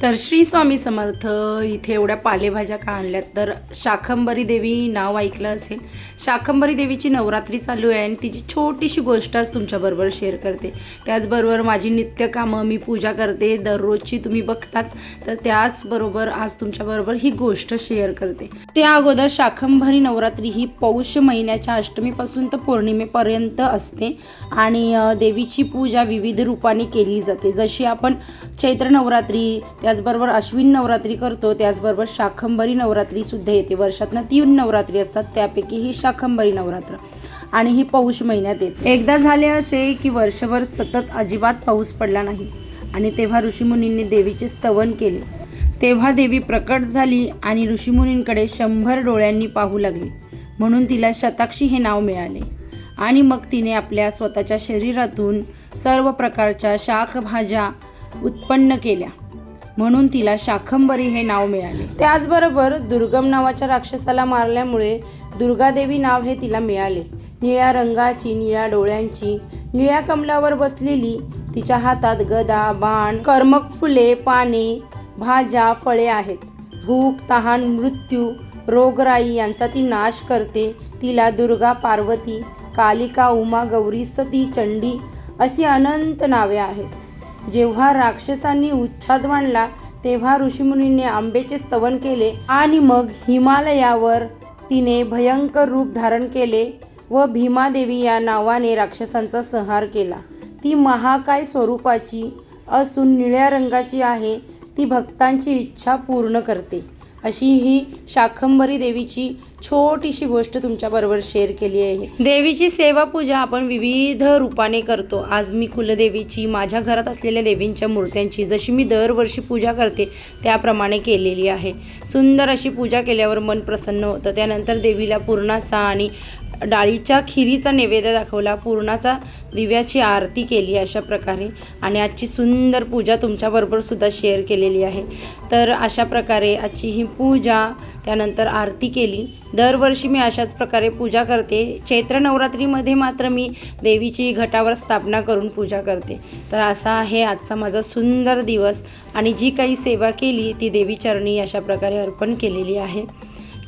तर श्री स्वामी समर्थ. इथे एवढ्या पालेभाज्या का आणल्यात तर शाकंभरी देवी नाव ऐकलं असेल. शाकंभरी देवीची नवरात्री चालू आहे आणि तिची छोटीशी गोष्ट आज तुमच्याबरोबर शेअर करते. त्याचबरोबर माझी नित्यकामं मी पूजा करते दररोजची तुम्ही बघताच, तर त्याचबरोबर आज तुमच्याबरोबर ही गोष्ट शेअर करते. त्या अगोदर शाकंभरी नवरात्री ही पौष महिन्याच्या अष्टमीपासून तर पौर्णिमेपर्यंत असते आणि देवीची पूजा विविध रूपाने केली जाते. जशी आपण चैत्र नवरात्री, त्याचबरोबर अश्विन नवरात्री करतो, त्याचबरोबर शाकंभरी नवरात्रीसुद्धा येते. वर्षातनं 3 नवरात्री असतात, त्यापैकी ही शाकंभरी नवरात्र आणि ही पौष महिन्यात येते. एकदा झाले असे की वर्षभर सतत अजिबात पाऊस पडला नाही आणि तेव्हा ऋषीमुनींनी देवीचे स्तवन केले. तेव्हा देवी प्रकट झाली आणि ऋषीमुनींकडे 100 डोळ्यांनी पाहू लागली, म्हणून तिला शताक्षी हे नाव मिळाले. आणि मग तिने आपल्या स्वतःच्या शरीरातून सर्व प्रकारच्या शाकभाज्या उत्पन्न केल्या, म्हणून तिला शाकंभरी हे नाव मिळाले. त्याचबरोबर दुर्गम नावाच्या राक्षसाला मारल्यामुळे दुर्गादेवी नाव हे तिला मिळाले. निळ्या रंगाची, निळ्या डोळ्यांची, निळ्या कमलावर बसलेली, तिच्या हातात गदा, बाण, कर्मक फुले, पाने, भाज्या, फळे आहेत. भूक, तहान, मृत्यू, रोगराई यांचा ती नाश करते. तिला दुर्गा, पार्वती, कालिका, उमा, गौरी, सती, चंडी अशी अनंत नावे आहेत. जेव्हा राक्षसांनी उच्छाद मांडला तेव्हा ऋषीमुनींनी आंबेचे स्तवन केले आणि मग हिमालयावर तिने भयंकर रूप धारण केले व भीमादेवी या नावाने राक्षसांचा संहार केला. ती महाकाय स्वरूपाची असून निळ्या रंगाची आहे. ती भक्तांची इच्छा पूर्ण करते. अशी ही शाकंभरी देवीची छोटीशी गोष्ट तुमच्याबरोबर शेअर केली आहे. देवीची सेवा पूजा आपण विविध रूपाने करतो. आज मी कुलदेवीची, माझ्या घरात असलेल्या देवींच्या मूर्त्यांची जशी मी दरवर्षी पूजा करते त्याप्रमाणे केलेली आहे. सुंदर अशी पूजा केल्यावर मन प्रसन्न होतं. त्यानंतर देवीला पुरणाचा आणि डाळीच्या खिरीचा नैवेद्य दाखवला, पुरणाचा दिव्याची आरती केली अशा प्रकारे आणि आजची सुंदर पूजा तुमच्याबरोबर सुद्धा शेअर केलेली आहे. तर अशा प्रकारे आजची ही पूजा, त्यानंतर आरती केली. दरवर्षी मी अशाच प्रकारे पूजा करते. चैत्र नवरात्रीमध्ये मात्र मी देवीची घटावर स्थापना करून पूजा करते. तर असा आहे आजचा माझा सुंदर दिवस आणि जी काही सेवा केली ती देवीचरणी अशा प्रकारे अर्पण केलेली आहे.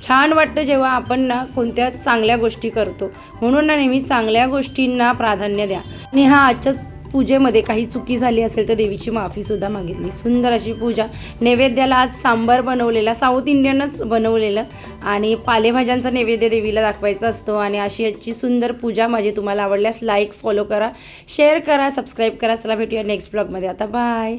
छान वाटतं जेव्हा आपण ना कोणत्या चांगल्या गोष्टी करतो, म्हणून ना नेहमी चांगल्या गोष्टींना प्राधान्य द्या. आणि आजच्या पूजेमध्ये काही चुकी झाली असेल तर देवीची माफीसुद्धा मागितली. सुंदर अशी पूजा. नैवेद्याला आज सांबार बनवलेला, साऊथ इंडियनच बनवलेलं आणि पालेभाज्यांचा नैवेद्य देवीला दाखवायचा असतो. आणि अशी आजची सुंदर पूजा माझी तुम्हाला आवडल्यास लाईक, फॉलो करा, शेअर करा, सबस्क्राईब करा. चला भेटूया नेक्स्ट ब्लॉगमध्ये. आता बाय.